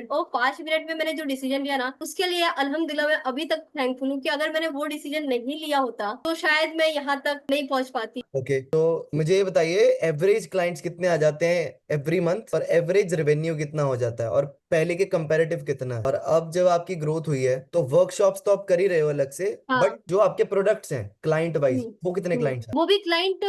और 5 मिनट में मैंने जो डिसीजन लिया ना, उसके लिए अल्हम्दुलिल्लाह मैं अभी तक थैंकफुल हूँ कि अगर मैंने वो डिसीजन नहीं लिया होता तो शायद मैं यहाँ तक नहीं पहुंच पाती। ओके, तो मुझे ये बताइए, एवरेज क्लाइंट्स कितने आ जाते हैं एवरी मंथ, और एवरेज रेवेन्यू कितना हो जाता है, और पहले के कंपैरेटिव कितना है? और अब जब आपकी ग्रोथ हुई है तो वर्कशॉप्स तो आप कर ही रहे हो अलग से, बट हाँ। जो आपके प्रोडक्ट्स हैं क्लाइंट हम्म। वाइज, वो कितने क्लाइंट्स हैं? वो भी client.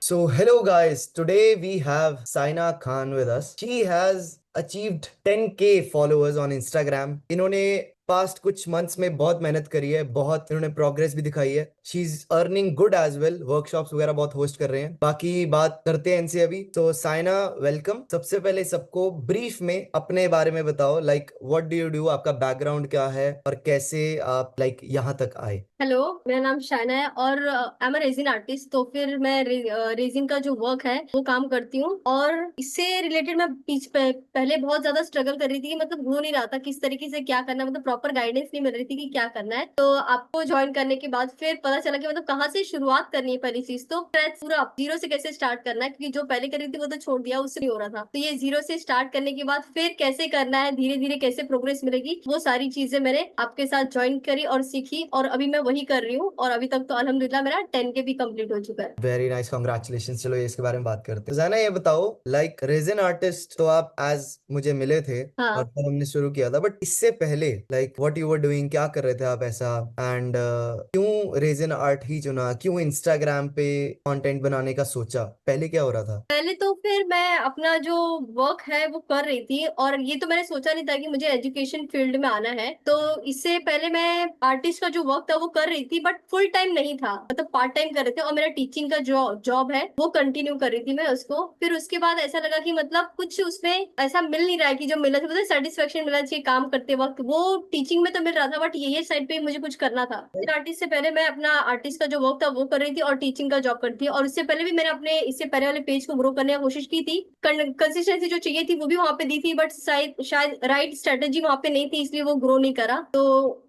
So, hello guys. Today we have Saina Khan with us. She has achieved 10K followers on Instagram. इन्होंने पास्ट कुछ मंथ्स में बहुत मेहनत करी है, बहुत इन्होंने प्रोग्रेस भी दिखाई है। She is earning good as well, workshops वगैरह बहुत होस्ट कर रहे हैं। बाकी बात करते हैं इनसे अभी। तो साइना, वेलकम। सबसे पहले सबको ब्रीफ में अपने बारे में बताओ, like what do you do, आपका बैकग्राउंड क्या है और कैसे आप लाइक यहाँ तक आए। हेलो, मेरा नाम शाइना है और I am a resin artist. तो फिर मैं रेजिन का जो वर्क है वो काम करती हूँ। और इससे रिलेटेड मैं पहले बहुत ज्यादा स्ट्रगल कर रही थी कि मतलब हो नहीं रहा था किस तरीके से क्या करना है, मतलब प्रॉपर गाइडेंस नहीं मिल रही थी कि क्या करना है। तो आपको ज्वाइन करने के बाद फिर पता चला कि मतलब कहाँ से शुरुआत करनी है पहली चीज, तो पूरा जीरो से कैसे स्टार्ट करना है, क्योंकि जो पहले कर रही थी वो तो छोड़ दिया, उससे नहीं हो रहा था। तो ये जीरो से स्टार्ट करने के बाद फिर कैसे करना है, धीरे धीरे कैसे प्रोग्रेस मिलेगी, वो सारी चीजें मैंने आपके साथ ज्वाइन करी और सीखी, और अभी मैं वही कर रही हूँ। और अभी तक तो अल्हम्दुलिल्लाह मेरा 10K भी कंप्लीट हो चुका है। Very nice, congratulation. चलो ये इसके बारे में बात करते हैं। जाना, ये बताओ, लाइक रेजन आर्टिस्ट तो आप एज मुझे मिले थे और हाँ। तब हमने शुरू किया था, बट इससे पहले like what you were doing, क्या कर रहे थे आप ऐसा, एंड क्यों रेजन आर्ट ही चुना, क्यों इंस्टाग्राम पे कंटेंट बनाने का सोचा, पहले क्या हो रहा था? पहले तो फिर मैं अपना जो वर्क है वो कर रही थी, और ये तो मैंने सोचा नहीं था कि मुझे एजुकेशन फील्ड में आना है। तो इससे पहले मैं आर्टिस्ट का जो वर्क था वो कर रही थी, बट फुल टाइम नहीं था, मतलब पार्ट टाइम कर रहे थे। और मेरा टीचिंग का जो जॉब है वो कंटिन्यू कर रही थी मैं उसको। फिर उसके बाद ऐसा लगा कि मतलब कुछ उसमें ऐसा मिल नहीं रहा है कि जो मिला था, मतलब सेटिस्फेक्शन मिलना चाहिए काम करते वक्त, वो टीचिंग में तो मिल रहा था, बट ये साइड पे मुझे कुछ करना था। आर्टिस्ट से पहले मैं अपना आर्टिस्ट का जो वर्क था वो कर रही थी और टीचिंग का जॉब करती थी। और इससे पहले भी मैंने अपने इससे पहले वाले पेज को ग्रो करने की कोशिश की थी। कंसिस्टेंसी जो चाहिए थी वो भी वहां पे दी थी, बट शायद शायद राइट स्ट्रेटेजी वहां पे नहीं थी, इसलिए वो ग्रो नहीं करा। तो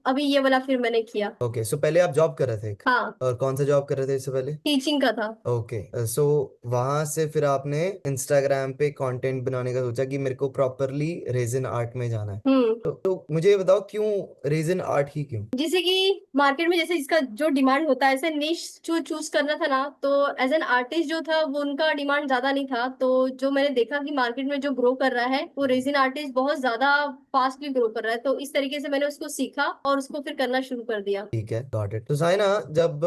अभी ये वाला फिर मैंने किया। ओके, सो पहले आप जॉब कर रहे थे एक, हाँ। और कौन सा जॉब कर रहे थे इससे पहले? टीचिंग का था। ओके, सो वहां से फिर आपने इंस्टाग्राम पे कंटेंट बनाने का सोचा कि मेरे को प्रॉपरली रेजन आर्ट में जाना है। हम्म। तो मुझे ये बताओ, क्यों रेजन आर्ट ही क्यों? जैसे कि मार्केट में जैसे इसका जो डिमांड होता है, ऐसे निश जो चूज करना था ना, तो एज एन आर्टिस्ट जो था वो उनका डिमांड ज्यादा नहीं था। तो जो मैंने देखा कि मार्केट में जो ग्रो कर रहा है वो रेजिन आर्टिस्ट बहुत ज्यादा फास्टली ग्रो कर रहा है, तो इस तरीके से मैंने उसको सीखा और उसको फिर करना शुरू कर दिया। ठीक है, गॉट इट। तो साइना, जब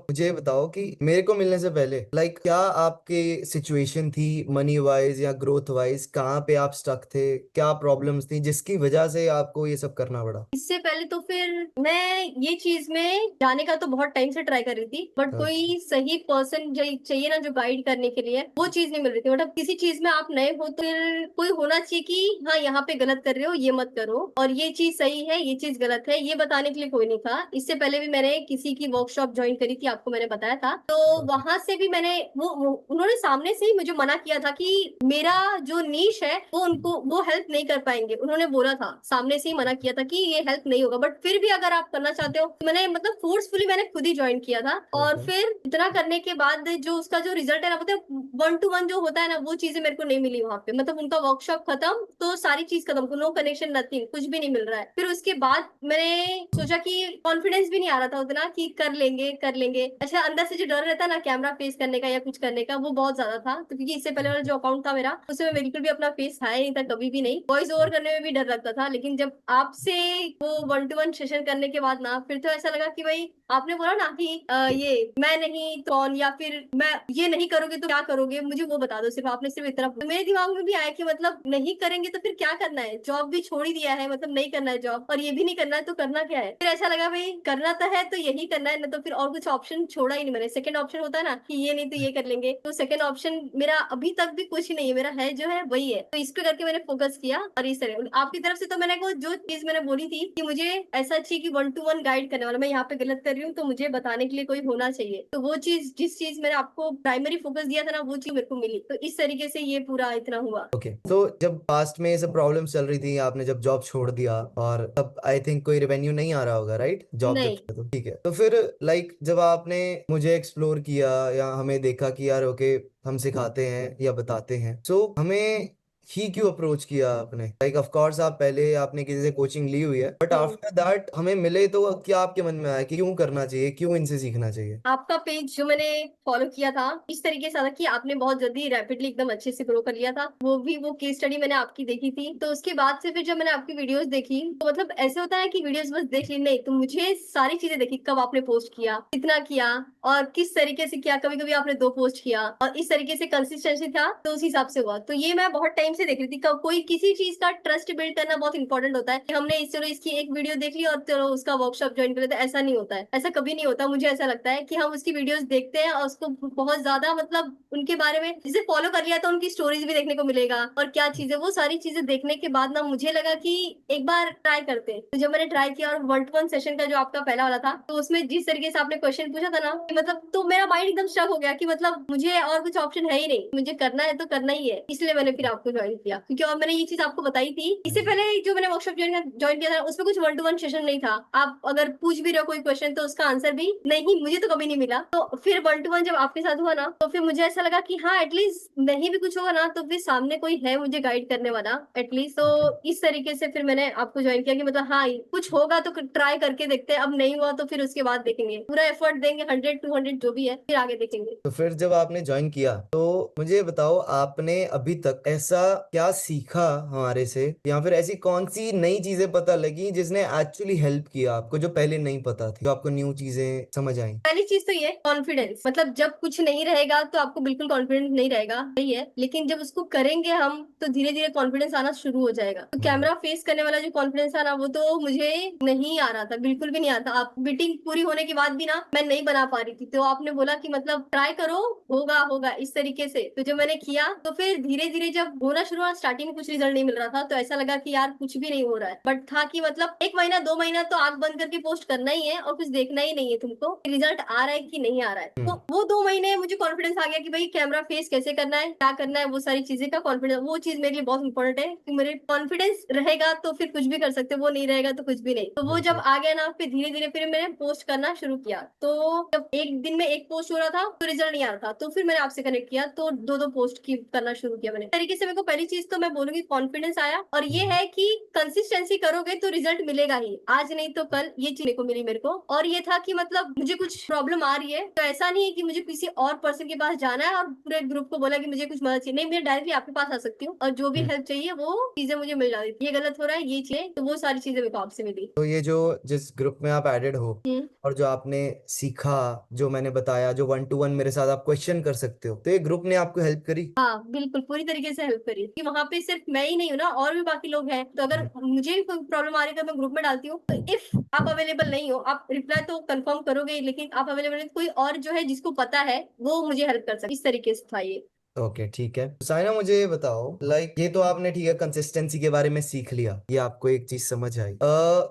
मुझे बताओ कि मेरे को मिलने से पहले लाइक क्या आपकी सिचुएशन थी, मनी वाइज या ग्रोथ वाइज, कहाँ पे आप स्टक थे, क्या प्रॉब्लम्स थी जिसकी वजह से आपको ये सब करना पड़ा? इससे पहले तो फिर मैं ये चीज में जाने का तो बहुत टाइम से ट्राई कर रही थी, बट हाँ। कोई सही पर्सन चाहिए ना जो गाइड करने के लिए, वो चीज नहीं मिल रही थी। मतलब किसी चीज में आप नए हो तो फिर कोई होना चाहिए कि हाँ यहाँ पे गलत कर रहे हो, ये मत करो, और ये चीज सही है, ये चीज गलत है, ये बताने के लिए कोई नहीं था। इससे पहले भी मैंने किसी की वर्कशॉप ज्वाइन करी थी, आपको मैंने बताया था। तो वहां से भी मैंने उन्होंने सामने से ही मुझे मना किया था कि मेरा जो नीश है वो उनको वो हेल्प नहीं कर पाएंगे। उन्होंने बोला था, सामने से ही मना किया था कि ये हेल्प नहीं होगा, बट फिर भी अगर आप करना चाहते हो तो मैंने मतलब फोर्सफुली मैंने खुद ही ज्वाइन किया था। और ओके। फिर इतना करने के बाद जो उसका जो रिजल्ट है ना, मतलब 1 to 1 जो होता है ना, वो चीजें मेरे को नहीं मिली वहां पे। मतलब उनका वर्कशॉप खत्म तो सारी चीज खत्म, नो कनेक्शन, नथिंग, कुछ भी नहीं मिल रहा है। फिर उसके बाद मैंने सोचा कि कॉन्फिडेंस भी नहीं आ रहा था उतना कि कर लेंगे कर लेंगे। अच्छा, अंदर से जो डर रहता है ना कैमरा फेस करने का या कुछ करने का, वो बहुत ज्यादा था। तो क्योंकि इससे पहले वाला जो अकाउंट था मेरा, उसमें मैं बिल्कुल भी अपना फेस था ही नहीं था, कभी भी नहीं। वॉइस ओवर करने में भी डर लगता था, लेकिन जब आपसे वो 1 to 1 सेशन करने के बाद ना, फिर तो ऐसा लगा कि भाई आपने बोला ना कि ये मैं नहीं तो कौन, या फिर मैं ये नहीं करोगे तो क्या करोगे, मुझे वो बता दो सिर्फ। आपने सिर्फ इतना तो मेरे दिमाग में भी आया कि मतलब नहीं करेंगे तो फिर क्या करना है, जॉब भी छोड़ ही दिया है, मतलब नहीं करना है जॉब, और ये भी नहीं करना है तो करना क्या है। फिर ऐसा लगा भाई करना तो है तो यही करना है ना, तो फिर और कुछ ऑप्शन छोड़ा ही नहीं मैंने। सेकंड ऑप्शन होता है ना कि ये नहीं तो ये कर लेंगे, तो सेकंड ऑप्शन मेरा अभी तक भी कुछ नहीं है, मेरा है जो है वही है। तो इस पे करके मैंने फोकस किया। और इस तरह आपकी तरफ से तो मैंने को जो चीज मैंने बोली थी कि मुझे ऐसा चाहिए कि 1 to 1 गाइड करने वाला, मैं यहाँ पे गलत कर रही हूँ तो मुझे बताने के लिए कोई होना चाहिए, तो वो चीज जिस चीज मैंने आपको प्राइमरी फोकस दिया था ना वो चीज मेरे को मिली, तो इस तरीके से ये पूरा इतना हुआ। ओके, तो जब पास्ट में ये सब प्रॉब्लम चल रही थी, आपने जब जॉब छोड़ दिया और तब आई थिंक कोई रेवेन्यू नहीं आ रहा होगा, राइट? जॉब जब नहीं। छोड़ा तो ठीक है, तो फिर लाइक जब आपने मुझे एक्सप्लोर किया या हमें देखा कि यार ओके हम सिखाते हैं या बताते हैं, सो हमें ही क्यों अप्रोच किया आपने? लाइक ऑफ कोर्स आप पहले आपने किसी से कोचिंग ली हुई है, बट हम्म। आफ्टर दैट हमें मिले तो क्या आपके मन में आया कि क्यों करना चाहिए, क्यों इनसे सीखना चाहिए? आपका पेज जो मैंने फॉलो किया था इस तरीके से था कि आपने बहुत जल्दी रैपिडली एकदम अच्छे से ग्रो कर लिया था, वो भी वो केस स्टडी मैंने आपकी देखी थी, तो उसके बाद से फिर जब मैंने आपकी वीडियोस देखी तो मतलब ऐसे होता है कि वीडियोस बस देख ली नहीं, तो मुझे सारी चीजें देखी, कब आपने पोस्ट किया, कितना किया और किस तरीके से किया, कभी कभी आपने 2 पोस्ट किया और इस तरीके से कंसिस्टेंसी था, तो उस हिसाब से हुआ। तो ये मैं बहुत टाइम से देख रही थी, कोई किसी चीज का ट्रस्ट बिल्ड करना बहुत इंपॉर्टेंट होता है कि हमने चलो इसकी एक वीडियो देख ली और चलो उसका वर्कशॉप ज्वाइन कर लेते, ऐसा नहीं होता है, ऐसा कभी नहीं होता। मुझे ऐसा लगता है कि हम उसकी वीडियोस देखते हैं और उसको बहुत ज्यादा मतलब उनके बारे में जिसे फॉलो कर लिया तो उनकी स्टोरीज भी देखने को मिलेगा और क्या चीजें, वो सारी चीजें देखने के बाद ना मुझे लगा कि एक बार ट्राई करते हैं। तो जब मैंने ट्राई किया और 1 to 1 सेशन का जो आपका पहला वाला था, तो उसमें जिस तरीके से आपने क्वेश्चन पूछा था ना कि मतलब, तो मेरा माइंड एकदम स्टक हो गया कि मतलब मुझे और कुछ ऑप्शन है ही नहीं, मुझे करना है तो करना ही है, इसलिए मैंने फिर आपको ज्वाइन किया। क्योंकि और मैंने ये चीज आपको बताई थी इससे पहले, जो मैंने वर्कशॉप ज्वाइन किया था उसमें कुछ 1 to 1 सेशन नहीं था, आप अगर पूछ भी रहे हो कोई क्वेश्चन तो उसका आंसर भी नहीं, मुझे तो कभी नहीं मिला। तो फिर 1 to 1 जब आपके साथ हुआ ना तो फिर मुझे ऐसा लगा कि हाँ एटलीस्ट नहीं भी कुछ होगा ना तो फिर सामने कोई है मुझे गाइड करने वाला एटलीस्ट, तो इस तरीके से फिर मैंने आपको ज्वाइन किया कि मतलब हाँ कुछ होगा तो ट्राई करके देखते हैं, अब नहीं हुआ तो फिर उसके बाद देखेंगे, पूरा एफर्ट देंगे 100 200 जो भी है, फिर आगे देखेंगे। तो फिर जब आपने ज्वाइन किया तो मुझे बताओ, आपने अभी तक ऐसा क्या सीखा हमारे से, या फिर ऐसी कौन सी नई चीजें पता लगी जिसने एक्चुअली हेल्प किया आपको, जो पहले नहीं पता थी, जो आपको न्यू चीजें समझ आई? पहली चीज तो ये कॉन्फिडेंस, मतलब जब कुछ नहीं रहेगा तो आपको बिल्कुल कॉन्फिडेंस नहीं रहेगा, सही है, लेकिन जब उसको करेंगे हम तो धीरे धीरे कॉन्फिडेंस आना शुरू हो जाएगा। तो कैमरा फेस करने वाला जो कॉन्फिडेंस था ना वो तो मुझे नहीं आ रहा था, बिल्कुल भी नहीं आ रहा था। आप मीटिंग पूरी होने के बाद भी ना मैं नहीं बना पा रही थी, तो आपने बोला कि मतलब ट्राई करो, होगा होगा इस तरीके से। तो जब मैंने किया तो फिर धीरे धीरे जब होना शुरू हुआ, स्टार्टिंग में कुछ रिजल्ट नहीं मिल रहा था तो ऐसा लगा कि यार कुछ भी नहीं हो रहा है, बट था कि मतलब 1 महीना 2 महीना तो आंख बंद करके पोस्ट करना ही है और कुछ देखना ही नहीं है तुमको, रिजल्ट आ रहा है कि नहीं आ रहा है। तो हम्म। वो 2 महीने मुझे कॉन्फिडेंस आ गया कि भाई कैमरा फेस कैसे करना है, क्या करना है, वो सारी चीजें का कॉन्फिडेंस, वो चीज मेरे लिए बहुत इंपॉर्टेंट है कि मेरे कॉन्फिडेंस रहेगा तो फिर कुछ भी कर सकते, वो नहीं रहेगा तो कुछ भी नहीं। तो वो जब बिल्कुल। आ गया ना फिर धीरे धीरे फिर मैंने पोस्ट करना शुरू किया, तो जब एक दिन में एक पोस्ट हो रहा था तो रिजल्ट नहीं आ रहा था, तो फिर मैंने आपसे कनेक्ट किया तो 2 2 पोस्ट की करना शुरू किया मैंने। इस तरीके से मेरे को पहली चीज तो मैं बोलूंगी कॉन्फिडेंस आया, और ये है कि कंसिस्टेंसी करोगे तो रिजल्ट मिलेगा ही, आज नहीं तो कल, ये चीज मेरे को मिली मेरे को। और ये था कि मतलब मुझे कुछ प्रॉब्लम आ रही है तो ऐसा नहीं है कि मुझे किसी और पर्सन के पास जाना है और पूरे ग्रुप को बोला कि मुझे कुछ मदद चाहिए, नहीं, मैं डायरेक्टली आपके पास आ सकती हूँ और जो भी हम्म। हेल्प चाहिए वो चीजें मुझे मिल जाती थी, ये गलत हो रहा है ये चीजें, तो वो सारी चीजें मेरे को आपसे मिली। तो ये जो जिस ग्रुप में आप एडेड हो हम्म। और जो आपने सीखा, जो मैंने बताया, जो 1 to 1 मेरे साथ आप क्वेश्चन कर सकते हो, तो ये ग्रुप ने आपको हेल्प करी? हाँ बिल्कुल पूरी तरीके से हेल्प करी, कि वहां पे सिर्फ मैं ही नहीं हूँ ना, और भी बाकी लोग हैं, तो अगर मुझे भी कोई प्रॉब्लम आ रही है तो मैं ग्रुप में डालती हूँ, तो इफ आप अवेलेबल नहीं हो, आप रिप्लाई तो कंफर्म करोगे लेकिन आप अवेलेबल नहीं, तो कोई और जो है जिसको पता है वो मुझे हेल्प कर सकता, इस तरीके से था ये। ओके, ठीक है। तो साइना मुझे ये बताओ, लाइक ये तो आपने ठीक है कंसिस्टेंसी के बारे में सीख लिया, ये आपको एक चीज समझ आई।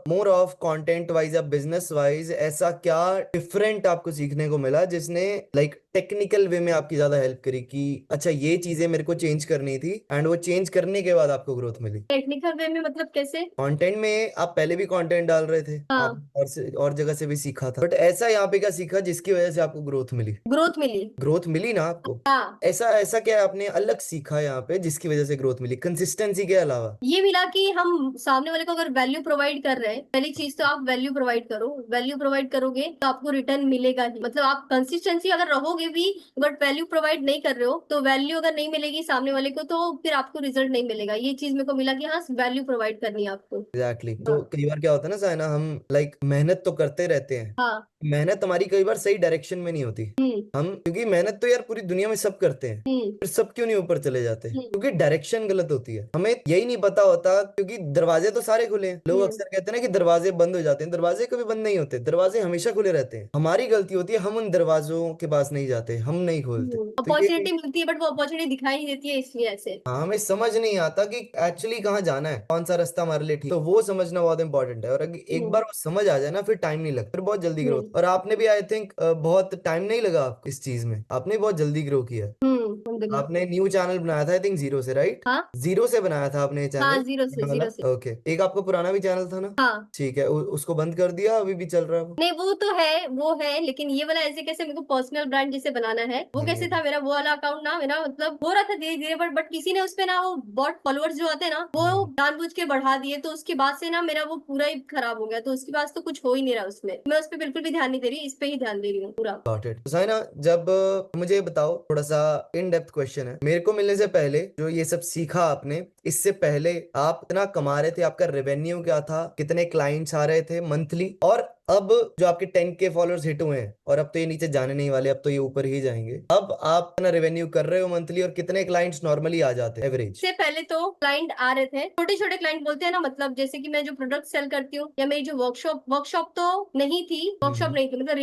मोर ऑफ कंटेंट वाइज या बिजनेस वाइज ऐसा क्या डिफरेंट आपको सीखने को मिला जिसने लाइक टेक्निकल वे में आपकी ज्यादा हेल्प करी कि अच्छा ये चीजें मेरे को चेंज करनी थी, एंड वो चेंज करने के बाद आपको ग्रोथ मिली? टेक्निकल वे में मतलब कैसे? कंटेंट में आप पहले भी कंटेंट डाल रहे थे, आप हाँ। और जगह से भी सीखा था, बट ऐसा यहाँ पे क्या सीखा जिसकी वजह से आपको ग्रोथ मिली? ग्रोथ मिली। ग्रोथ मिली ना आपको? हाँ। ऐसा ऐसा क्या आपने अलग सीखा यहाँ पे जिसकी वजह से ग्रोथ मिली, कंसिस्टेंसी के अलावा? ये मिला कि हम सामने वाले को अगर वैल्यू प्रोवाइड कर रहे हैं, पहली चीज तो आप वैल्यू प्रोवाइड करो, वैल्यू प्रोवाइड करोगे तो आपको रिटर्न मिलेगा ही, मतलब आप कंसिस्टेंसी अगर रहोगे भी बट वैल्यू प्रोवाइड नहीं कर रहे हो तो वैल्यू अगर नहीं मिलेगी सामने वाले को तो फिर आपको रिजल्ट नहीं मिलेगा। ये चीज मेरे को मिला कि हाँ वैल्यू प्रोवाइड करनी है आपको। एग्जैक्टली तो हाँ। कई बार क्या होता है ना साइना, हम लाइक मेहनत तो करते रहते हैं, हाँ। मेहनत हमारी कई बार सही डायरेक्शन में नहीं होती। हम्म। हम क्योंकि मेहनत तो यार पूरी दुनिया में सब करते हैं, हम्म। फिर सब क्यों नहीं ऊपर चले जाते? हम्म। क्योंकि डायरेक्शन गलत होती है, हमें यही नहीं पता होता, क्योंकि दरवाजे तो सारे खुले हैं। लोग हम्म। अक्सर कहते हैं ना कि दरवाजे बंद हो जाते हैं, दरवाजे कभी बंद नहीं होते, दरवाजे हमेशा खुले रहते हैं। हमारी गलती होती है, हम उन दरवाजों के पास नहीं जाते, हम नहीं खोलते। तो ये अपॉर्चुनिटी मिलती है बट वो अपॉर्चुनिटी दिखाई नहीं देती है, इसलिए ऐसे। हाँ, हमें समझ नहीं आता कि एक्चुअली कहाँ जाना है, कौन सा रास्ता हमारे लिए ठीक, तो वो समझना बहुत इंपॉर्टेंट है। और अगर एक हम्म। बार वो समझ आ जाए ना, फिर टाइम नहीं लगता, फिर बहुत जल्दी ग्रोथ। हम्म। और आपने भी आई थिंक बहुत टाइम नहीं लगा आपको इस चीज में, आपने बहुत जल्दी ग्रो किया। अलहमदुलिल्लाह। आपने न्यू चैनल बनाया था आई थिंक जीरो से, राइट? हाँ। जीरो से बनाया था आपने हाँ, चैनल जीरो से, वाला? जीरो से। ओके, एक आपको पुराना भी चैनल था ना? हाँ। ठीक है, उसको बंद कर दिया, अभी भी चल रहा है वो? नहीं, वो तो है, वो है, लेकिन ये वाला ऐसे कैसे मेरे को पर्सनल ब्रांड जिसे बनाना है, वो कैसे हम्म। था मेरा वो वाला अकाउंट ना, मेरा मतलब हो रहा था धीरे धीरे, बट किसी ने उस पे ना वो बॉट फॉलोअर्स जो आते हैं ना, वो हम्म। जानबूझ के बढ़ा दिए, तो उसके बाद से ना मेरा वो पूरा ही खराब हो गया, तो उसके बाद तो कुछ हो ही नहीं रहा उसमें, मैं उस पर बिल्कुल भी ध्यान नहीं दे रही, इस पे ही ध्यान दे रही हूँ पूरा। Got it. तो साइना, जब मुझे ये बताओ, थोड़ा सा इन डेप्थ क्वेश्चन है, मेरे को मिलने से पहले जो ये सब सीखा आपने, इससे पहले आप इतना कमा रहे थे, आपका रेवेन्यू क्या था, कितने क्लाइंट्स आ रहे थे मंथली, और अब जो आपके 10K फॉलोअर्स हिट हुए हैं, और अब तो ये नीचे जाने नहीं वाले, अब तो ये ऊपर ही जाएंगे, अब आप कितना रेवेन्यू कर रहे हो मंथली, और कितने क्लाइंट्स नॉर्मली आ जाते हैं एवरेज? से पहले तो क्लाइंट आ रहे थे, छोटे छोटे क्लाइंट बोलते हैं ना, मतलब जैसे कि मैं जो प्रोडक्ट सेल करती हूँ, या मेरी जो वर्कशॉप वर्कशॉप तो नहीं थी, वर्कशॉप हम्म। नहीं थी, मतलब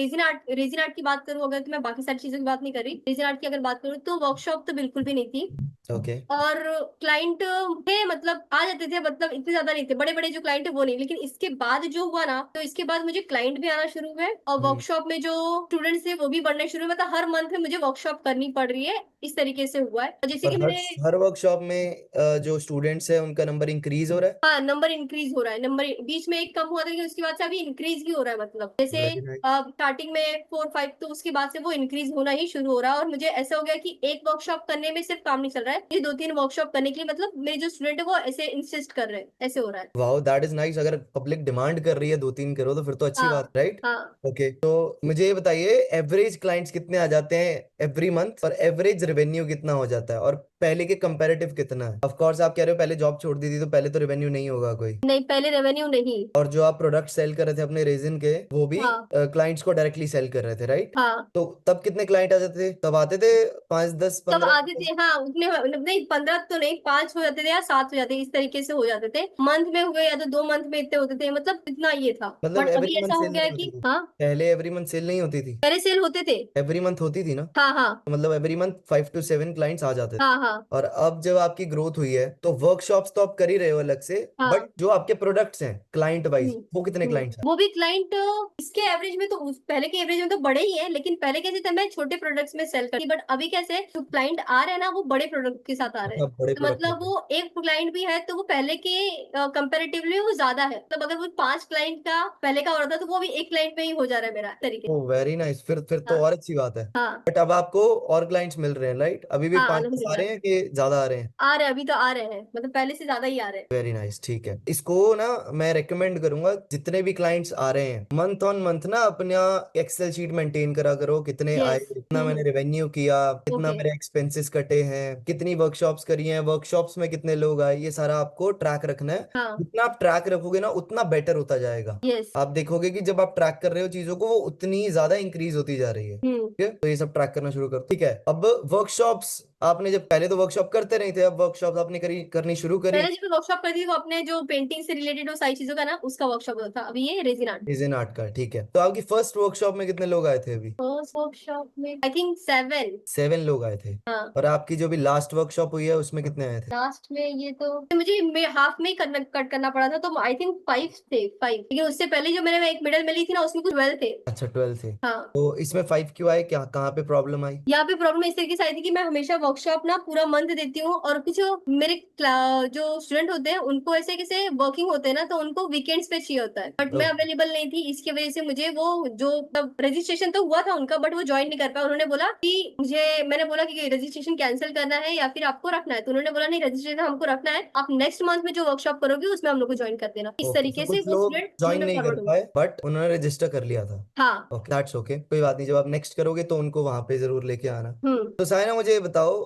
रेजिन आर्ट की बात करूँ अगर, तो मैं बाकी सारी चीजों की बात नहीं कर रही, रेजिन आर्ट की अगर बात करूँ तो वर्कशॉप तो बिल्कुल भी नहीं थी। ओके। और क्लाइंट थे, मतलब आ जाते थे, मतलब इतने ज्यादा नहीं थे, बड़े बड़े जो क्लाइंट है वो नहीं, लेकिन इसके बाद जो हुआ ना, तो इसके बाद मुझे क्लाइंट भी आना शुरू हुए, और हम्म। वर्कशॉप में जो स्टूडेंट्स थे वो भी बढ़ने शुरू हुए, मतलब हर मंथ में मुझे वर्कशॉप करनी पड़ रही है, इस तरीके से हुआ है, और जैसे और कि हर मैंने। हर वर्कशॉप में जो स्टूडेंट्स है उनका नंबर इंक्रीज हो रहा है? हाँ, नंबर इंक्रीज हो रहा है, नंबर बीच में एक कम हुआ था, लेकिन उसके बाद से अभी इंक्रीज ही हो रहा है, मतलब जैसे वेरी नाइस। स्टार्टिंग में 4 5, तो उसके बाद से वो इंक्रीज होना ही शुरू हो रहा है, और मुझे ऐसा हो गया कि एक वर्कशॉप करने में सिर्फ काम नहीं चल रहा है, ये 2 3 वर्कशॉप करने के लिए, मतलब मेरे जो स्टूडेंट है वो ऐसे इंसिस्ट कर रहे हैं, ऐसे हो रहा है। Wow, that is nice. अगर पब्लिक डिमांड कर रही है 2-3 करोड़, तो फिर तो अच्छी बात, हाँ। राइट? हाँ। ओके, तो मुझे ये बताइए, एवरेज क्लाइंट्स कितने आ जाते हैं एवरी मंथ, और एवरेज रेवेन्यू कितना हो जाता है, और पहले के कंपैरेटिव कितना है? ऑफ कोर्स आप कह रहे हो पहले जॉब छोड़ दी थी, तो पहले तो रेवेन्यू नहीं होगा कोई। नहीं, पहले रेवेन्यू नहीं। और जो आप प्रोडक्ट सेल कर रहे थे अपने रेजिन के, वो भी हाँ। क्लाइंट्स को डायरेक्टली सेल कर रहे थे, राइट? हाँ, तो तब कितने क्लाइंट आ जाते थे? तब आते थे 5 10 तब 15? आते थे, हाँ, उतने नहीं, 15 तो नहीं, 5 हो जाते थे या 7 हो जाते थे, इस तरीके से हो जाते थे, मंथ में हुए या तो 2 मंथ में इतने होते थे, मतलब इतना ये था। मतलब बट एवरी अभी मंथ ऐसा हो सेल गया नहीं है होती कि थी? हाँ, पहले एवरी मंथ सेल नहीं होती थी? पहले सेल होते थे। एवरी मंथ होती थी ना? हाँ। हाँ। तो मतलब एवरी मंथ 5 to 7 क्लाइंट्स आ जाते थे। हाँ। हाँ। और अब जब आपकी ग्रोथ हुई है, तो वर्कशॉप्स तो आप कर ही रहे हो अलग से, बट हाँ। जो आपके प्रोडक्ट्स हैं क्लाइंट हम्म। वाइज, वो कितने क्लाइंट्स हैं? वो भी क्लाइंट इसके एवरेज में तो पहले के एवरेज में तो बड़े ही है, लेकिन पहले कैसे था, मैं छोटे प्रोडक्ट्स में सेल करती, बट अभी कैसे जो क्लाइंट आ रहे हैं ना, वो बड़े प्रोडक्ट के साथ आ रहे हैं, मतलब बड़े तो प्रोडक्ट मतलब होते हैं। वो एक क्लाइंट भी है तो वो पहले के कंपेरेटिवली वो ज्यादा है, मतलब अगर वो 5 क्लाइंट का पहले का हो रहा था, तो वो भी एक क्लाइंट में ही हो जा रहा है मेरा, इस तरीके ओ से। वेरी नाइस, फिर तो हाँ। और अच्छी बात है। हाँ। बट अब आपको और क्लाइंट्स मिल रहे हैं, राइट? अभी भी हाँ, 5 आ अल्हम्दुलिल्लाह। रहे हैं कि ज्यादा आ रहे हैं? आ रहे हैं, अभी तो आ रहे हैं, मतलब पहले से ज्यादा ही आ रहे हैं। वेरी नाइस, ठीक है। इसको ना मैं रेकमेंड करूंगा, जितने भी क्लाइंट्स आ रहे हैं, मंथ ऑन मंथ ना अपना एक्सेल शीट मेंटेन करा करो, कितने आए, यस। कितना मैंने रेवेन्यू किया, कितना ओके। मेरे एक्सपेंसेस कटे हैं, कितनी वर्कशॉप्स करी हैं, वर्कशॉप्स में कितने लोग आए, ये सारा आपको ट्रैक रखना है। हाँ। जितना आप ट्रैक रखोगे ना, उतना बेटर होता जाएगा। यस। आप देखोगे कि जब आप ट्रैक कर रहे हो चीजों को, वो उतनी ज्यादा इंक्रीज होती जा रही है। हम्म। ठीक है, तो ये सब ट्रैक करना शुरू करो। ठीक है, अब वर्कशॉप्स आपने, जब पहले तो वर्कशॉप करते नहीं थे, अब वर्कशॉप्स आपने करनी शुरू करी। पहले जब मैं वर्कशॉप करती थी वो अपने जो पेंटिंग से रिलेटेड वो सारी चीजों का ना, उसका वर्कशॉप होता था, अभी ये रेजिन आर्ट। डिजाइन आर्ट का, ठीक है। तो आपकी फर्स्ट वर्कशॉप में कितने लोग आए थे अभी? फर्स्ट वर्कशॉप में आई थिंक 7। 7 लोग आए थे। हाँ। और आपकी जो भी लास्ट वर्कशॉप हुई है, उसमें कितने आए थे? लास्ट में ये तो मुझे हाफ में ही कट करना पड़ा था, तो आई थिंक 5 थे, 5, लेकिन उससे पहले जो मैंने एक मेडल मिली थी ना, उसमें कुछ 12 थे। अच्छा, 12 थे। हाँ। तो इसमें 5 क्यों आए, क्या कहाँ पे प्रॉब्लम आई? यहाँ पे प्रॉब्लम इस तरीके से आई थी कि मैं हमेशा वर्कशॉप ना पूरा मंथ देती हूँ, और कुछ मेरे जो स्टूडेंट होते हैं उनको ऐसे कैसे वर्किंग होते हैं ना, तो उनको वीकेंड्स पे चाहिए होता है, बट मैं ओके। अवेलेबल नहीं थी, इसकी वजह से मुझे वो जो रजिस्ट्रेशन तो हुआ था उनका, बट वो ज्वाइन नहीं कर पाया, उन्होंने बोला कि मैंने बोला कि रजिस्ट्रेशन कैंसिल करना है या फिर आपको रखना है, तो उन्होंने बोला नहीं, रजिस्ट्रेशन हमको रखना है, आप नेक्स्ट मंथ में जो वर्कशॉप करोगे उसमें हम लोग को ज्वाइन कर देना, इस ओके, तो तरीके से कुछ वो लोग स्टूडेंट ज्वाइन उन्होंने नहीं कर फॉरवर्ड हुआ। पाए, बट उन्होंने रजिस्टर कर लिया था। हाँ। ओके, दैट्स ओके, कोई बात नहीं। जब आप नेक्स्ट करोगे तो उनको वहां पे जरूर लेके आना। हम्म। तो साइना, मुझे ये बताओ,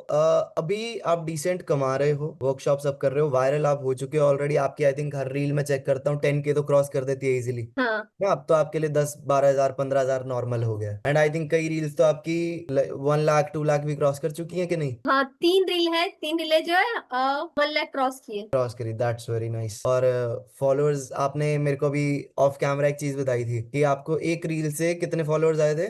अभी आप डिसेंट कमा रहे हो, वर्कशॉप सब कर रहे हो, वायरल आप हो चुके हो ऑलरेडी, आपकी आई थिंक हर रील में चेक करता हूँ 10K तो क्रॉस कर देती है इजीली हाँ। ना। अब तो आपके लिए 10 12 हजार 15 हजार नॉर्मल हो गया। एंड आई थिंक कई रील्स तो आपकी 1 लाख 2 लाख भी क्रॉस कर चुकी है कि नहीं? हाँ, 3 रील है, 3 रीलें जो है 1 लाख क्रॉस किए। क्रॉस करी, दैट्स वेरी नाइस। और फॉलोअर्स, आपने मेरे को भी ऑफ कैमरा एक चीज बताई थी कि आपको एक रील से कितने फॉलोअर्स आए थे?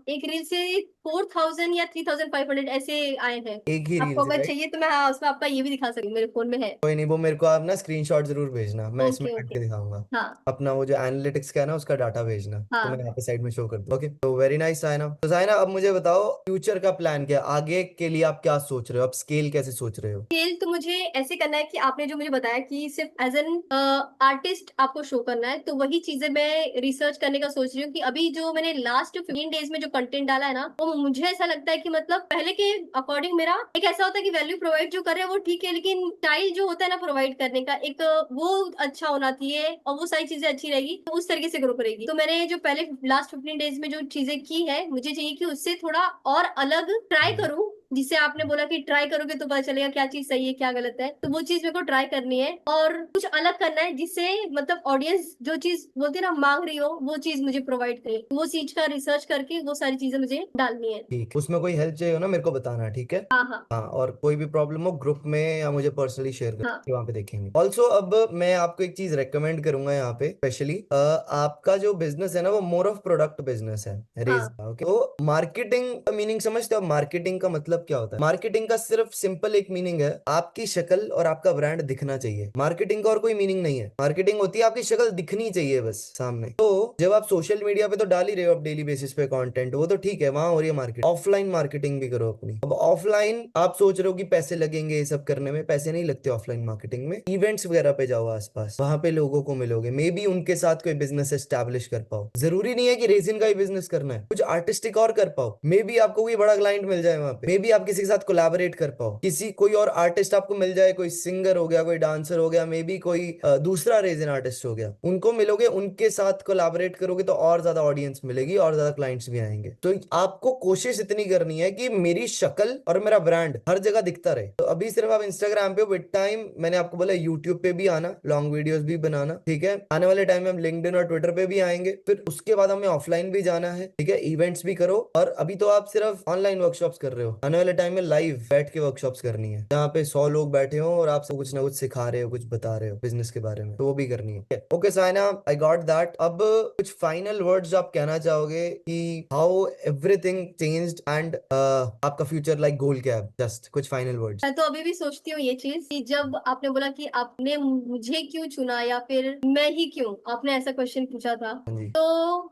एक रील से 4000 या 3500 ऐसे आए हैं। एक ही रील आपको से, अगर राइट? चाहिए तो मैं, हाँ, उसमें आपका ये भी दिखा सकती हूँ, मेरे फोन में है। कोई नहीं, वो मेरे को आप ना स्क्रीनशॉट जरूर भेजना, मैं इसमें ओके ऐड ओके। के दिखाऊंगा। हाँ अपना वो जो एनालिटिक्स का है ना, उसका डाटा भेजना, तो मैं हाँ। यहाँ पे साइड में शो कर दूँ। ओके, तो वेरी नाइस साइना। तो साइना, अब मुझे बताओ फ्यूचर का प्लान क्या है, आगे के लिए आप क्या सोच रहे हो, आप स्केल कैसे सोच रहे हो? स्केल तो मुझे ऐसे करना है कि आपने जो मुझे बताया कि सिर्फ एज एन आर्टिस्ट आपको शो करना है, तो वही चीजें मैं रिसर्च करने का सोच रही हूँ कि अभी जो मैंने लास्ट 15 डेज में जो कंटेंट डाला है ना, वो मुझे ऐसा लगता है कि मतलब पहले के अकॉर्डिंग मेरा एक ऐसा होता है कि वैल्यू प्रोवाइड जो कर रहे हैं वो ठीक है, लेकिन स्टाइल जो होता है ना प्रोवाइड करने का एक वो अच्छा होना चाहिए, और वो सारी चीजें अच्छी रहेगी तो उस तरीके से ग्रो करेगी। तो मैंने जो पहले लास्ट 15 डेज में जो चीजें की है, मुझे चाहिए कि उससे थोड़ा और अलग ट्राई करूँ, जिसे आपने बोला कि ट्राई करोगे तो पता चलेगा क्या चीज सही है क्या गलत है, तो वो चीज मेरे को ट्राई करनी है और कुछ अलग करना है, जिससे मतलब ऑडियंस जो चीज बोलती है ना मांग रही हो, वो चीज मुझे प्रोवाइड करे, वो चीज का रिसर्च करके वो सारी चीजें मुझे डालनी है। ठीक, उसमें कोई हेल्प चाहिए हो ना, मेरे को बताना, ठीक है? हाँ हाँ हाँ, और कोई भी प्रॉब्लम हो ग्रुप में या मुझे पर्सनली शेयर कर, हाँ वहां पे देखेंगे। ऑल्सो अब मैं आपको एक चीज रेकमेंड करूंगा यहाँ पे स्पेशली, आपका जो बिजनेस है ना वो मोर ऑफ प्रोडक्ट बिजनेस है, रेज हाँ का। ओके, तो मार्केटिंग का मीनिंग समझते हो? मार्केटिंग का मतलब क्या होता है? मार्केटिंग का सिर्फ सिंपल एक मीनिंग है, आपकी शक्ल और आपका ब्रांड दिखना चाहिए। मार्केटिंग का और कोई मीनिंग नहीं है। मार्केटिंग होती है आपकी शक्ल दिखनी चाहिए बस सामने। तो जब आप सोशल मीडिया पे तो डाल ही रहे हो आप डेली बेसिस पे कंटेंट, वो तो ठीक है, वहां हो रही है मार्केट। ऑफलाइन मार्केटिंग भी करो अपनी। अब ऑफलाइन आप सोच रहे हो कि पैसे लगेंगे ये सब करने में, पैसे नहीं लगते ऑफलाइन मार्केटिंग में। इवेंट्स वगैरह पे जाओ आसपास, वहां पे लोगों को मिलोगे, मे बी उनके साथ कोई बिजनेस एस्टैब्लिश कर पाओ। जरूरी नहीं है कि रेजिन का ही बिजनेस करना है, कुछ आर्टिस्टिक और कर पाओ, मे बी आपको कोई बड़ा क्लाइंट मिल जाए वहां पे, मे बी आप किसी के साथ कोलैबोरेट कर पाओ, किसी कोई और आर्टिस्ट आपको मिल जाए, कोई सिंगर हो गया, कोई डांसर हो गया, मे बी कोई दूसरा रेजिन आर्टिस्ट हो गया, उनको मिलोगे, उनके साथ कोलैबोरेट करोगे तो और ज्यादा ऑडियंस मिलेगी और ज्यादा क्लाइंट्स भी आएंगे। तो आपको कोशिश इतनी करनी है कि मेरी शक्ल और मेरा ब्रांड हर जगह दिखता रहे। तो अभी सिर्फ आप इंस्टाग्राम पे विद टाइम, मैंने आपको बोला यूट्यूब पे भी आना, लॉन्ग वीडियोस भी बनाना, ठीक है? आने वाले टाइम में हम लिंक्डइन और ट्विटर पे भी आएंगे, फिर उसके बाद हमें ऑफलाइन भी जाना है, ठीक है? इवेंट्स भी करो। और अभी तो आप सिर्फ ऑनलाइन वर्कशॉप्स कर रहे हो, आने वाले टाइम में लाइव बैठ के वर्कशॉप्स करनी है, जहाँ पे 100 लोग बैठे हो और आपसे कुछ ना कुछ सिखा रहे हो, कुछ बता रहे हो बिजनेस के बारे में, तो वो भी करनी है। Okay Saina, I got that. अब कुछ फाइनल वर्ड्स आप कहना चाहोगे कि हाउ एवरीथिंग चेंज्ड एंड आपका फ्यूचर लाइक गोल क्या है? जस्ट कुछ फाइनल वर्ड्स। मैं तो अभी भी सोचती हूँ ये चीज कि जब आपने बोला कि आपने मुझे क्यों चुना, या फिर मैं ही क्यों, आपने ऐसा क्वेश्चन पूछा था, हाँ जी। तो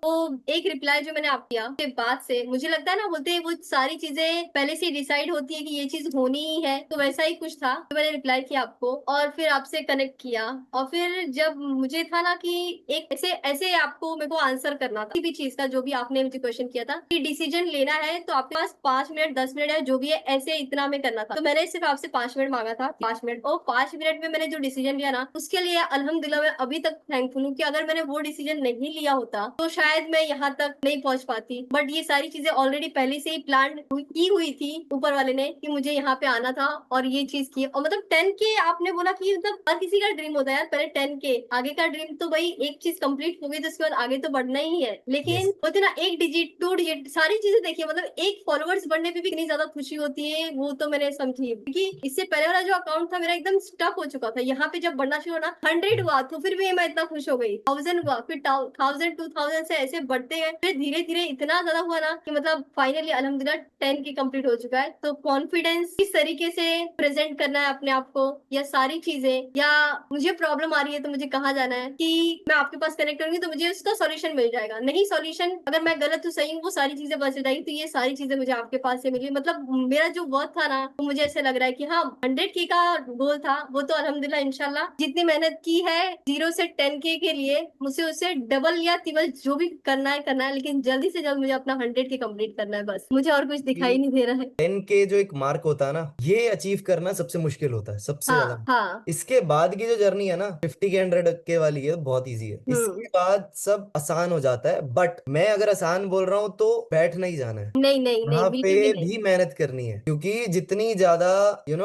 वो एक रिप्लाई जो मैंने आप किया के बाद से मुझे लगता है ना, बोलते हैं वो सारी चीजें पहले से डिसाइड होती है कि ये चीज होनी ही है, तो वैसा ही कुछ था। तो मैंने रिप्लाई किया आपको और फिर आपसे कनेक्ट किया, और फिर जब मुझे था ना कि एक ऐसे ऐसे आपको मेरे को आंसर करना था किसी भी चीज का, जो भी आपने मुझे क्वेश्चन किया था कि डिसीजन लेना है तो आपके पास 5 मिनट 10 मिनट है, जो भी है ऐसे इतना में करना था। तो मैंने सिर्फ आपसे 5 मिनट मांगा था, 5 मिनट, और 5 मिनट में मैंने जो डिसीजन लिया ना, उसके लिए अल्हम्दुलिल्लाह मैं अभी तक थैंकफुल हूँ कि अगर मैंने वो डिसीजन नहीं लिया होता तो शायद मैं यहाँ तक नहीं पहुंच पाती। बट ये सारी चीजें ऑलरेडी पहले से ही प्लान की हुई थी ऊपर वाले ने कि मुझे यहाँ पे आना था और ये चीज की। और मतलब 10K आपने बोला कि मतलब हर किसी का ड्रीम होता है यार, पहले 10K आगे का ड्रीम, तो भाई एक चीज कंप्लीट हो गई तो उसके बाद आगे तो बढ़ना ही है। लेकिन यस। होते ना 1 डिजिट 2 डिजिट सारी चीजें देखिए, मतलब एक फॉलोअर्स बढ़ने पे भी कितनी ज्यादा खुशी होती है, वो तो मैंने समझी। क्योंकि इससे पहले वाला जो अकाउंट था मेरा एकदम स्टक हो चुका था, यहाँ पे जब बढ़ना शुरू होना 100 हुआ तो फिर भी मैं इतना खुश हो गई, 1000 हुआ, फिर 1000 2000 से ऐसे बढ़ते गए, फिर धीरे धीरे इतना ज्यादा हुआ ना कि मतलब फाइनली अल्हम्दुलिल्लाह 10K कंप्लीट हो चुका है। तो कॉन्फिडेंस किस तरीके से प्रेजेंट करना है अपने आप को, या सारी चीजें, या मुझे प्रॉब्लम आ रही है तो मुझे कहाँ जाना है कि मैं आपके पास कनेक्ट करूंगी तो मुझे उसका सॉल्यूशन मिल जाएगा, नहीं सॉल्यूशन अगर मैं गलत हूँ सही हूँ वो सारी चीजें बच जाएगी। तो ये सारी चीजें मुझे आपके पास से मिली, मतलब मेरा जो वर्क था ना, तो मुझे ऐसे लग रहा है कि हाँ 100K का गोल था वो तो अल्हम्दुलिल्लाह इंशाल्लाह जितनी मेहनत की है 0 से 10K के लिए, मुझे उससे डबल या तिबल जो भी करना है, लेकिन जल्दी से जल्द मुझे अपना 100K कंप्लीट करना है, बस मुझे और कुछ दिखाई नहीं दे रहा है। 10K जो एक मार्क होता है ना, ये अचीव करना सबसे मुश्किल होता है, सबसे ज्यादा। हाँ हाँ। इसके बाद की जो जर्नी है ना 50K 100K वाली है, बहुत इजी है। हम्म। इसके बाद सब आसान हो जाता है, बट मैं अगर आसान बोल रहा हूँ तो बैठ नहीं जाना है, नहीं नहीं नहीं, यहाँ पे बिल्कुल भी नहीं। भी मेहनत करनी है, क्योंकि जितनी ज्यादा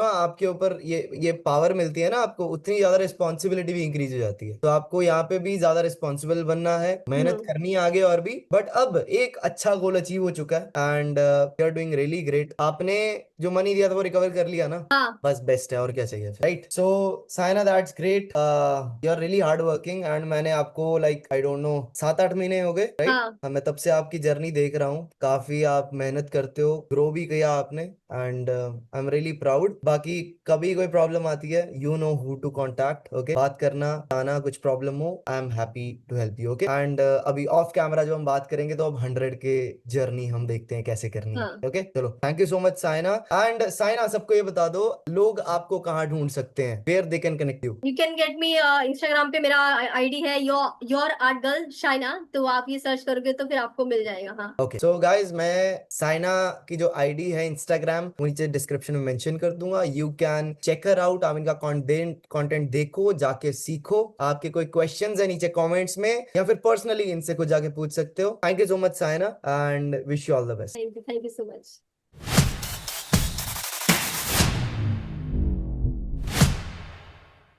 आपके ऊपर ये पावर मिलती है ना आपको, उतनी ज्यादा रिस्पॉन्सिबिलिटी भी इंक्रीज हो जाती है। तो आपको यहाँ पे भी ज्यादा रिस्पॉन्सिबल बनना है, मेहनत हम्म। करनी है आगे और भी। बट अब एक अच्छा गोल अचीव हो चुका है and you are doing really great. आपने जो मनी दिया था वो रिकवर कर लिया ना? हाँ बस बेस्ट है, और क्या चाहिए, right? So Saina, that's great, you are really hard working, and मैंने आपको लाइक आई डोंट नो 7-8 महीने हो गए, राइट? हाँ मैं तब से आपकी जर्नी देख रहा हूँ, काफी आप मेहनत करते हो, ग्रो भी किया आपने, and I am really proud. बाकी कभी कोई प्रॉब्लम आती है, you know who to contact, okay? बात करना, आना, कुछ प्रॉब्लम हो, I am happy to help you, okay? And अभी ऑफ कैमरा जो हम बात करेंगे तो अब 100 के जर्नी हम देखते हैं कैसे करनी है, हाँ। ओके? चलो, thank you so much Saina. And Saina, सबको ये बता दो, लोग आपको कहाँ ढूंढ सकते हैं, where they can connect you? You can get me Instagram पे, मेरा आईडी है योर आर्ट गर्ल शाइना, तो आप ये सर्च करोगे तो फिर आपको मिल जाएगा। हाँ ओके, सो गाइज, मैं साइना की जो आईडी है इंस्टाग्राम, वो नीचे डिस्क्रिप्शन में मेंशन कर दूंगा, you can check her out. आप इनका कंटेंट देखो, जाके सीखो। आपके कोई क्वेश्चंस है नीचे कमेंट्स में, या फिर पर्सनली इनसे कुछ जाके पूछ सकते हो। Thank you so much Saina, and wish you all the best. Thank you so much.